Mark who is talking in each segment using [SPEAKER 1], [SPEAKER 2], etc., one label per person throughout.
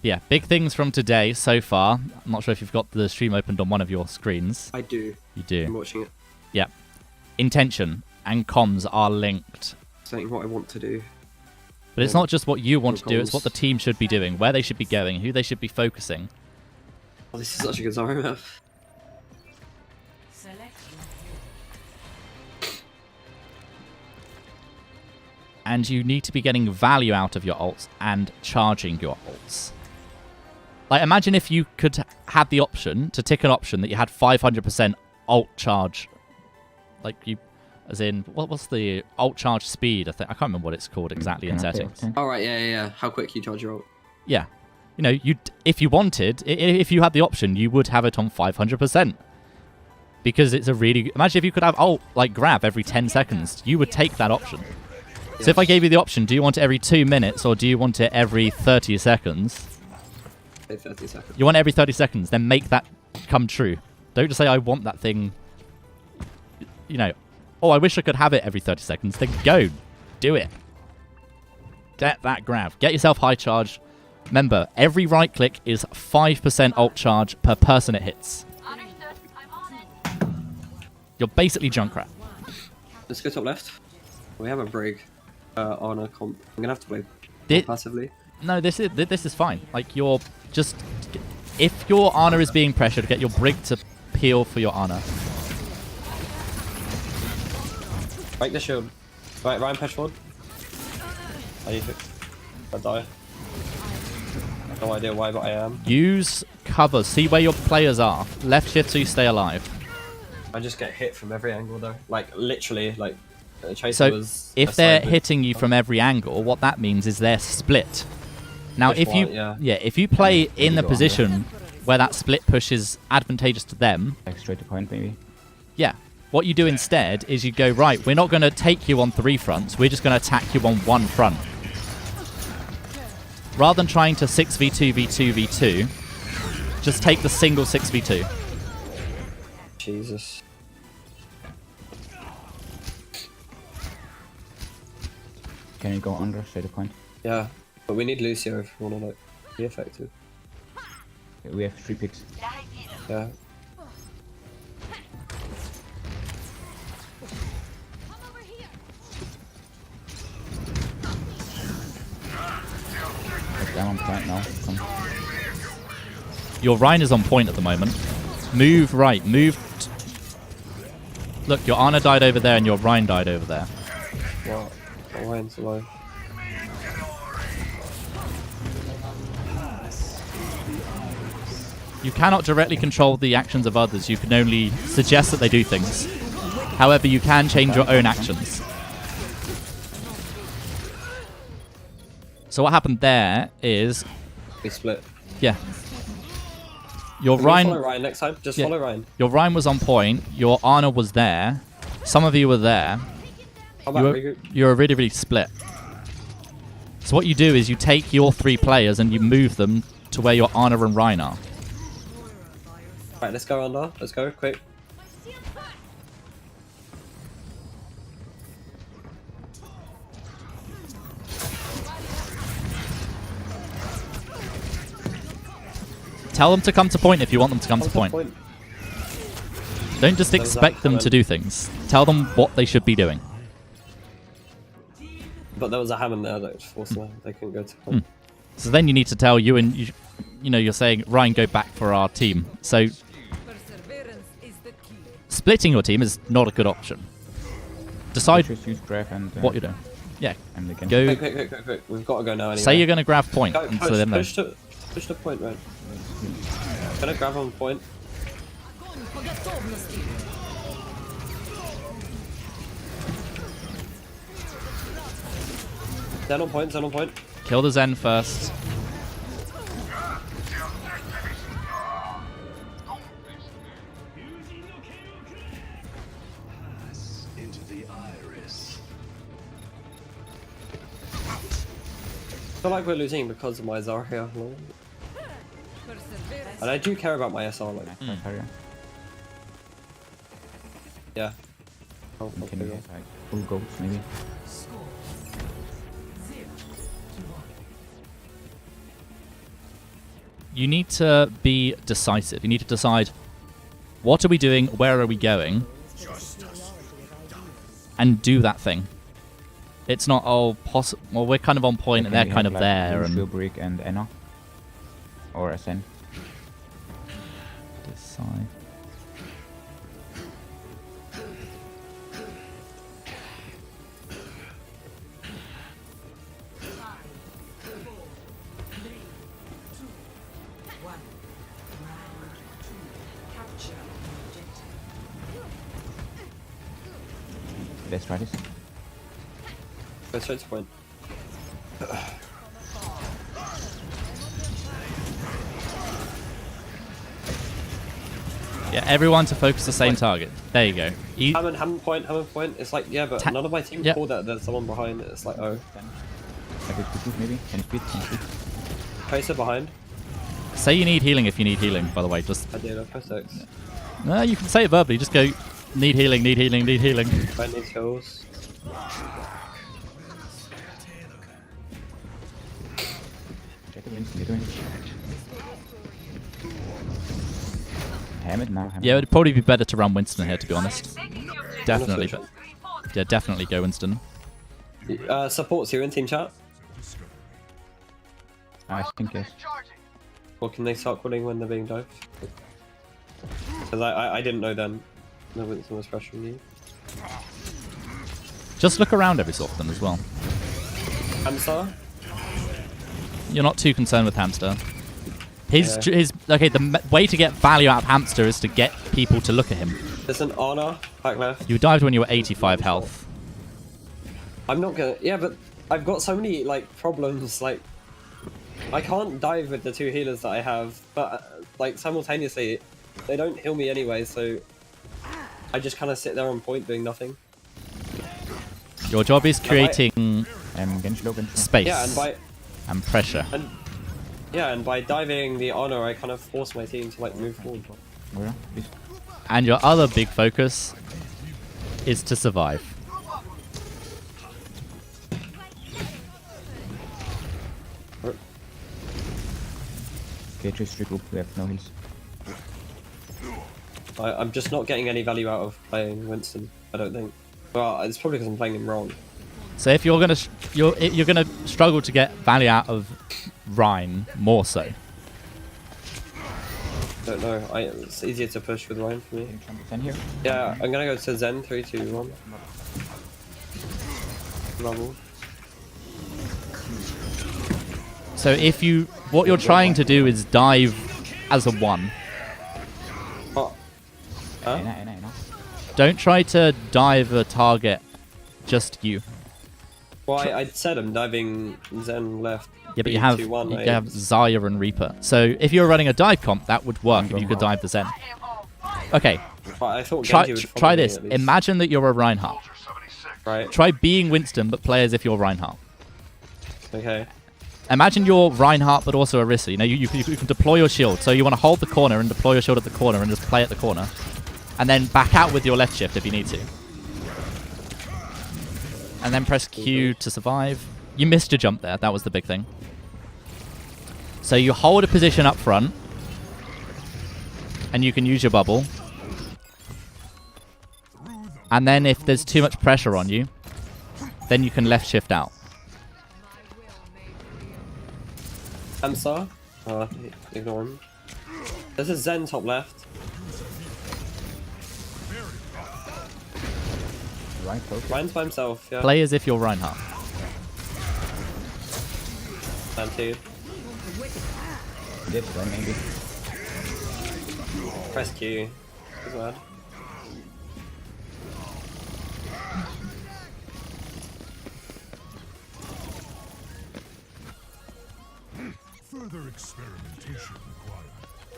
[SPEAKER 1] Yeah, big things from today so far. I'm not sure if you've got the stream opened on one of your screens.
[SPEAKER 2] I do.
[SPEAKER 1] You do.
[SPEAKER 2] I'm watching it.
[SPEAKER 1] Yeah. Intention and comms are linked.
[SPEAKER 2] Saying what I want to do.
[SPEAKER 1] But it's not just what you want to do, it's
[SPEAKER 2] comms.
[SPEAKER 1] what the team should be doing, where they should be going, who they should be focusing.
[SPEAKER 2] Oh, this is such a good Zarya map.
[SPEAKER 1] And you need to be getting value out of your ults and charging your ults. Like, imagine if you could have the option to tick an option that you had 500% ult charge. Like, you, as in, what's the ult charge speed? I can't remember what it's called exactly in settings.
[SPEAKER 2] Oh, right, yeah. How quick you charge your ult.
[SPEAKER 1] Yeah. You know, if you wanted, if you had the option, you would have it on 500%. Because it's a really... Imagine if you could have ult, like, grab every 10 seconds. You would take that option. So if I gave you the option, do you want it every 2 minutes or do you want it every 30 seconds?
[SPEAKER 2] 30 seconds.
[SPEAKER 1] You want it every 30 seconds, then make that come true. Don't just say, I want that thing. You know, oh, I wish I could have it every 30 seconds. Then go. Do it. Get that grab. Get yourself high charge. Remember, every right click is 5% ult charge per person it hits. You're basically Junkrat.
[SPEAKER 2] Let's go top left. We have a Brig. On a comp. I'm gonna have to play passively.
[SPEAKER 1] No, this is fine. Like, you're just... If your Ana is being pressured, get your Brig to peel for your Ana.
[SPEAKER 2] Break the shield. Right, Ryan, push forward. I die. No idea why, but I am.
[SPEAKER 1] Use cover. See where your players are. Left shift so you stay alive.
[SPEAKER 2] I just get hit from every angle, though. Like, literally, like...
[SPEAKER 1] So, if they're hitting you from every angle, what that means is they're split. Now, if you if you play in the position where that split push is advantageous to them,
[SPEAKER 3] like straight to point, maybe.
[SPEAKER 1] Yeah, what you do instead is you go, right, we're not going to take you on 3 fronts, we're just going to attack you on 1 front. Rather than trying to 6v2, v2, v2, just take the single 6v2.
[SPEAKER 2] Jesus.
[SPEAKER 3] Can you go under straight to point?
[SPEAKER 2] Yeah, but we need Lucio if we want to like be effective.
[SPEAKER 3] We have 3 picks.
[SPEAKER 2] Yeah.
[SPEAKER 3] I'm on point now. Come.
[SPEAKER 1] Your Rhine is on point at the moment. Move right, move... Look, your Ana died over there and your Rhine died over there.
[SPEAKER 2] What? Ryan's alive.
[SPEAKER 1] You cannot directly control the actions of others, you can only suggest that they do things. However, you can change your own actions. So what happened there is...
[SPEAKER 2] We split.
[SPEAKER 1] Yeah. Your Rhine...
[SPEAKER 2] Follow Ryan next time, just follow Ryan.
[SPEAKER 1] Your Rhine was on point, your Ana was there, some of you were there. You're really, really split. So what you do is you take your 3 players and you move them to where your Ana and Rhine are.
[SPEAKER 2] Right, let's go under. Let's go, quick.
[SPEAKER 1] Tell them to come to point if you want them to come to point. Don't just expect them to do things. Tell them what they should be doing.
[SPEAKER 2] But there was a Hammond there that forced them. They couldn't go to point.
[SPEAKER 1] So then you need to tell you, and you know, you're saying, Ryan, go back for our team. So splitting your team is not a good option. Decide what you're doing. Yeah, go.
[SPEAKER 2] Quick. We've got to go now anyway.
[SPEAKER 1] Say you're going to grab point.
[SPEAKER 2] Go,
[SPEAKER 1] and
[SPEAKER 2] push,
[SPEAKER 1] so then
[SPEAKER 2] push the point, right? Gonna grab on point. Zen on point, Zen on point.
[SPEAKER 1] Kill the Zen first.
[SPEAKER 2] I feel like we're losing because of my Zarya. And I do care about my SR, like. Yeah.
[SPEAKER 3] Can you like full goats maybe?
[SPEAKER 1] you need to be decisive. You need to decide, what are we doing, where are we going, and do that thing. It's not, oh, well, we're kind of on point and they're kind of there.
[SPEAKER 3] And Brick and Anna. Or Ascend.
[SPEAKER 1] Decide.
[SPEAKER 3] Let's try this.
[SPEAKER 2] Go straight to point.
[SPEAKER 1] Yeah, everyone to focus the same target. There you go.
[SPEAKER 2] Hammond point. It's like, yeah, but none of my team called that there's someone behind it. It's like, oh.
[SPEAKER 3] Maybe. Can speed.
[SPEAKER 2] Tracer behind.
[SPEAKER 1] Say you need healing if you need healing, by the way. Just.
[SPEAKER 2] I did, I pressed X.
[SPEAKER 1] No, you can say it verbally. Just go, need healing, need healing, need healing.
[SPEAKER 2] I need kills.
[SPEAKER 1] Yeah, it would probably be better to run Winston here, to be honest. Definitely. Yeah, definitely go Winston.
[SPEAKER 2] Supports you in team chat.
[SPEAKER 3] I think yes.
[SPEAKER 2] Or can they start calling when they're being dived? Because I didn't know then. No Winston was pressuring you.
[SPEAKER 1] Just look around every so often as well.
[SPEAKER 2] Hamster?
[SPEAKER 1] You're not too concerned with Hamster. The way to get value out of Hamster is to get people to look at him.
[SPEAKER 2] There's an honor back left.
[SPEAKER 1] You dived when you were 85 health.
[SPEAKER 2] I'm not gonna. Yeah, but I've got so many like problems. Like, I can't dive with the two healers that I have, but like simultaneously, they don't heal me anyway. So I just kind of sit there on point doing nothing.
[SPEAKER 1] Your job is creating space and pressure.
[SPEAKER 2] And by diving the honor, I kind of force my team to like move forward.
[SPEAKER 1] And your other big focus is to survive.
[SPEAKER 3] Okay, just regroup. We have no heals.
[SPEAKER 2] I'm just not getting any value out of playing Winston. I don't think. Well, it's probably because I'm playing him wrong.
[SPEAKER 1] So if you're gonna struggle to get value out of Rhine more so.
[SPEAKER 2] Don't know. It's easier to push with Rhine for me.
[SPEAKER 3] Here?
[SPEAKER 2] Yeah, I'm gonna go to Zen 3, 2, 1. Level.
[SPEAKER 1] So what you're trying to do is dive as a 1.
[SPEAKER 2] Oh. Huh?
[SPEAKER 1] Don't try to dive a target, just you.
[SPEAKER 2] Well, I said I'm diving Zen left.
[SPEAKER 1] Yeah, but you have Zarya and Reaper. So if you're running a dive comp, that would work if you could dive the Zen. Okay.
[SPEAKER 2] I thought
[SPEAKER 1] try this. Imagine that you're a Reinhardt.
[SPEAKER 2] Right.
[SPEAKER 1] Try being Winston, but play as if you're Reinhardt.
[SPEAKER 2] Okay.
[SPEAKER 1] Imagine you're Reinhardt, but also Orisa. You know, you can deploy your shield. So you want to hold the corner and deploy your shield at the corner and just play at the corner. And then back out with your left shift if you need to. And then press Q to survive. You missed your jump there. That was the big thing. So you hold a position up front. And you can use your bubble. And then if there's too much pressure on you, then you can left shift out.
[SPEAKER 2] Hamster? Ignore him. There's a Zen top left. Ryan's by himself, yeah.
[SPEAKER 1] Play as if you're Reinhardt.
[SPEAKER 2] Planted.
[SPEAKER 3] Maybe.
[SPEAKER 2] Press Q. As well.
[SPEAKER 4] Further experimentation required.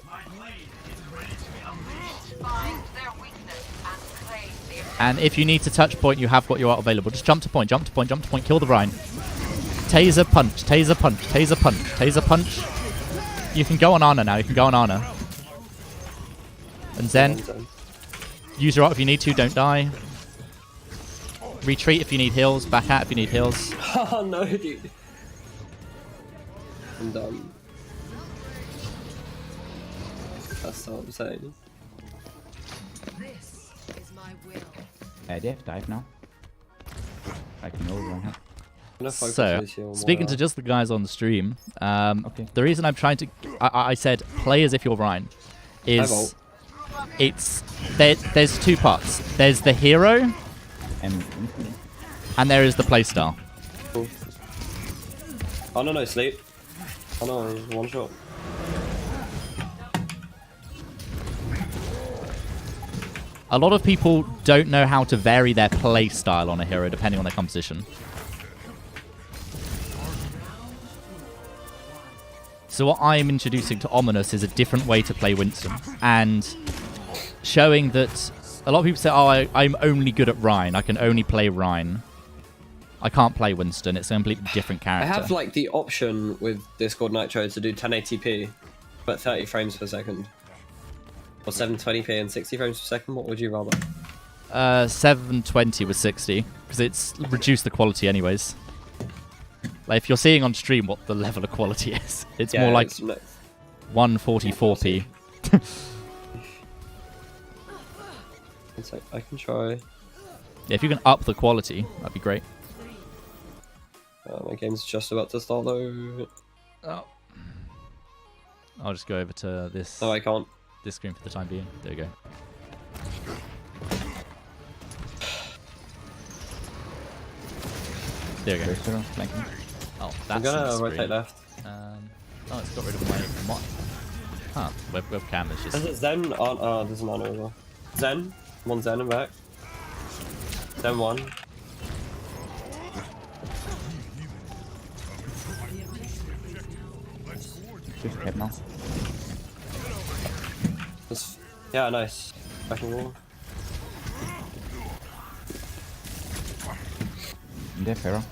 [SPEAKER 4] My blade is ready to be unleashed. Find their weakness and claim the.
[SPEAKER 1] And if you need to touch point, you have got your art available. Just jump to point, jump to point, jump to point, kill the Rhine. Taser punch, taser punch, taser punch, taser punch. You can go on Ana now, you can go on Ana. And Zen. Use your art if you need to, don't die. Retreat if you need heals, back out if you need heals.
[SPEAKER 2] Oh no, dude. I'm done. That's what I'm saying.
[SPEAKER 5] This is my will.
[SPEAKER 3] They have dive now. I can overrun her.
[SPEAKER 2] I'm gonna focus
[SPEAKER 1] So,
[SPEAKER 2] Lucio on
[SPEAKER 1] speaking to
[SPEAKER 2] Moira.
[SPEAKER 1] just the guys on the stream,
[SPEAKER 3] Okay.
[SPEAKER 1] the reason I'm trying to, I said play as if you're Ryan, is
[SPEAKER 2] vault.
[SPEAKER 1] there's two parts. There's the hero,
[SPEAKER 3] And
[SPEAKER 1] and there is the playstyle.
[SPEAKER 2] Cool. Oh no, sleep. Oh no, one shot.
[SPEAKER 1] A lot of people don't know how to vary their playstyle on a hero depending on their composition. So what I'm introducing to Ominous is a different way to play Winston, and showing that a lot of people say, oh, I'm only good at Rhine. I can only play Rhine. I can't play Winston. It's a completely different
[SPEAKER 2] I
[SPEAKER 1] character.
[SPEAKER 2] have like the option with Discord Nitro to do 1080p, but 30 frames per second. Or 720p and 60 frames per second. What would you rather?
[SPEAKER 1] 720 with 60, because it's reduced the quality anyways. Like if you're seeing on stream what the level of quality is, it's more like
[SPEAKER 2] it's
[SPEAKER 1] 144p.
[SPEAKER 2] It's like, I can try.
[SPEAKER 1] Yeah, if you can up the quality, that'd be great.
[SPEAKER 2] My game's just about to start though.
[SPEAKER 1] Oh. I'll just go over to this
[SPEAKER 2] No, I can't.
[SPEAKER 1] this screen for the time being. There you go. There you go.
[SPEAKER 3] Berserker flanking.
[SPEAKER 1] Oh,
[SPEAKER 2] I'm
[SPEAKER 1] that's
[SPEAKER 2] gonna
[SPEAKER 1] the screen.
[SPEAKER 2] rotate left.
[SPEAKER 1] Oh, it's got rid of my mod. Huh, webcam is
[SPEAKER 2] Is
[SPEAKER 1] just...
[SPEAKER 2] it Zen? Oh, there's an honor as well. Zen? One Zen and back. Zen one.
[SPEAKER 3] Just cap now.
[SPEAKER 2] Yeah, nice. Back and wall.
[SPEAKER 3] And they're Pharaoh.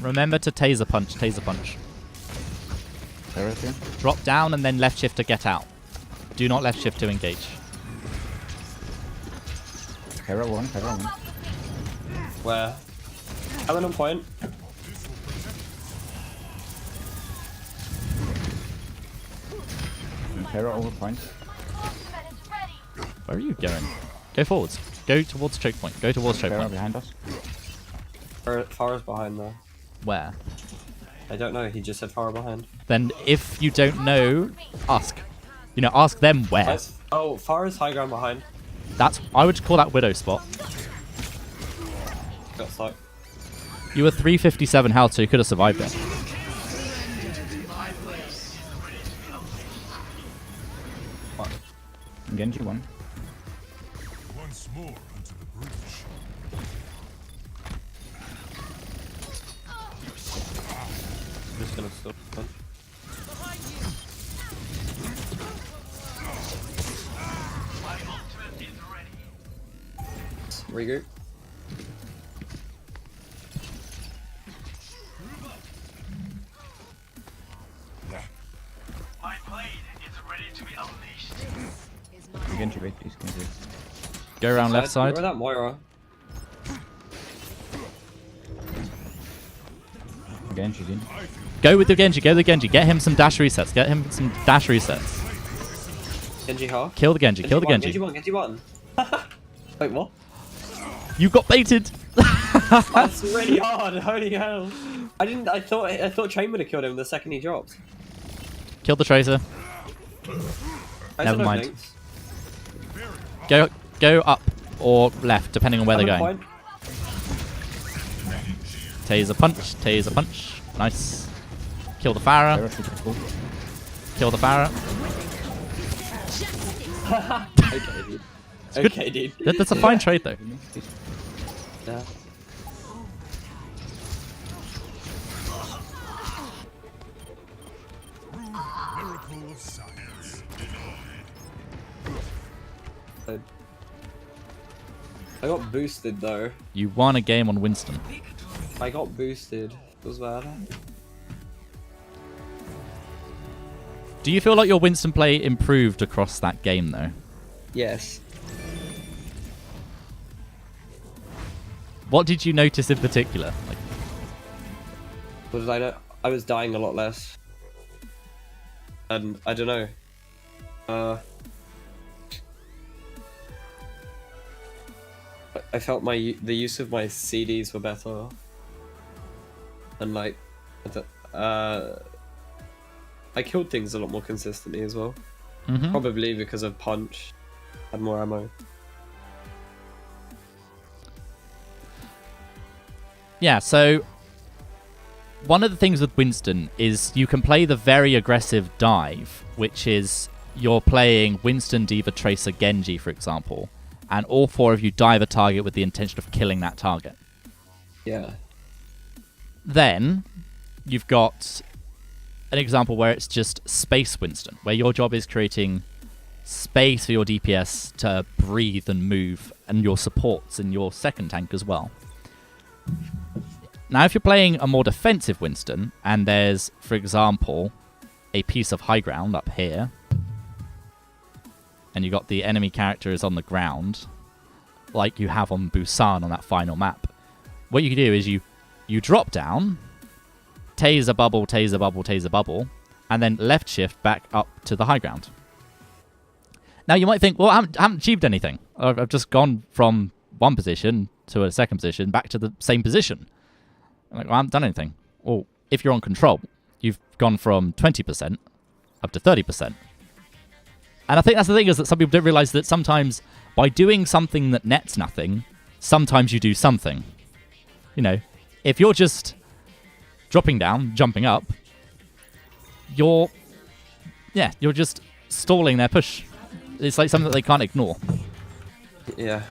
[SPEAKER 1] Remember to taser punch, taser punch.
[SPEAKER 3] Pharaoh here.
[SPEAKER 1] Drop down and then left shift to get out. Do not left shift to engage.
[SPEAKER 3] Pharaoh one, Pharaoh one.
[SPEAKER 2] Where? Coming on point.
[SPEAKER 3] And Pharaoh over point.
[SPEAKER 1] Where are you going? Go forwards. Go towards choke point. Go towards choke
[SPEAKER 3] Pharaoh
[SPEAKER 1] point.
[SPEAKER 3] behind us.
[SPEAKER 2] Farah's behind though.
[SPEAKER 1] Where?
[SPEAKER 2] I don't know, he just said Farah behind.
[SPEAKER 1] Then if you don't know, ask. You know, ask them where.
[SPEAKER 2] Oh, Farah's high ground behind.
[SPEAKER 1] That's, I would call that Widow spot.
[SPEAKER 2] Got stuck.
[SPEAKER 1] You were 357 health, so you could have survived it.
[SPEAKER 3] Genji one.
[SPEAKER 4] Once more onto the bridge.
[SPEAKER 2] I'm just gonna stop. Regroup.
[SPEAKER 4] My blade is ready to be unleashed.
[SPEAKER 5] Is my
[SPEAKER 3] Genji wait, please. Genji wait.
[SPEAKER 1] Go around left side.
[SPEAKER 2] Where that Moira?
[SPEAKER 3] Genji's in.
[SPEAKER 1] Go with the Genji. Go with the Genji. Get him some dash resets. Get him some dash resets.
[SPEAKER 2] Genji half.
[SPEAKER 1] Kill the Genji. Kill the
[SPEAKER 2] Genji
[SPEAKER 1] Genji.
[SPEAKER 2] one, Genji one. Wait, what?
[SPEAKER 1] You got baited.
[SPEAKER 2] That's really hard. Holy hell! I thought Chain would have killed him the second he dropped.
[SPEAKER 1] Kill the Tracer.
[SPEAKER 2] I
[SPEAKER 1] Never
[SPEAKER 2] said
[SPEAKER 1] mind.
[SPEAKER 2] links.
[SPEAKER 1] Go up or left, depending on where they're
[SPEAKER 2] Coming
[SPEAKER 1] going.
[SPEAKER 2] point.
[SPEAKER 1] Taser punch. Taser punch. Nice. Kill the Pharah.
[SPEAKER 3] Pharaoh should go.
[SPEAKER 1] Kill the Pharah.
[SPEAKER 2] Okay, dude.
[SPEAKER 1] good.
[SPEAKER 2] Okay, dude.
[SPEAKER 1] That's a fine trade, though.
[SPEAKER 2] Yeah.
[SPEAKER 4] Miracle of science.
[SPEAKER 2] I got boosted though.
[SPEAKER 1] You won a game on Winston.
[SPEAKER 2] I got boosted. Was bad.
[SPEAKER 1] Do you feel like your Winston play improved across that game, though?
[SPEAKER 2] Yes.
[SPEAKER 1] What did you notice in particular? Like,
[SPEAKER 2] What did I know? I was dying a lot less. And I don't know. I felt the use of my CDs were better. And like, I killed things a lot more consistently as well.
[SPEAKER 1] mhm.
[SPEAKER 2] Probably because of punch. Had more ammo.
[SPEAKER 1] Yeah, so one of the things with Winston is you can play the very aggressive dive, which is you're playing Winston, D.Va, Tracer, Genji, for example, and all four of you dive a target with the intention of killing that target.
[SPEAKER 2] Yeah.
[SPEAKER 1] Then you've got an example where it's just Space Winston, where your job is creating space for your DPS to breathe and move, and your supports and your second tank as well. Now, if you're playing a more defensive Winston, and there's, for example, a piece of high ground up here, and you got the enemy character is on the ground, like you have on Busan on that final map, what you can do is you drop down, taser bubble, taser bubble, taser bubble, and then left shift back up to the high ground. Now, you might think, well, I haven't achieved anything. I've just gone from one position to a second position back to the same position. Like, well, I haven't done anything. Well, if you're on control, you've gone from 20% up to 30%. And I think that's the thing, is that some people don't realize that sometimes by doing something that nets nothing, sometimes you do something. You know, if you're just dropping down, jumping up, you're just stalling their push. It's like something that they can't ignore.
[SPEAKER 2] Yeah.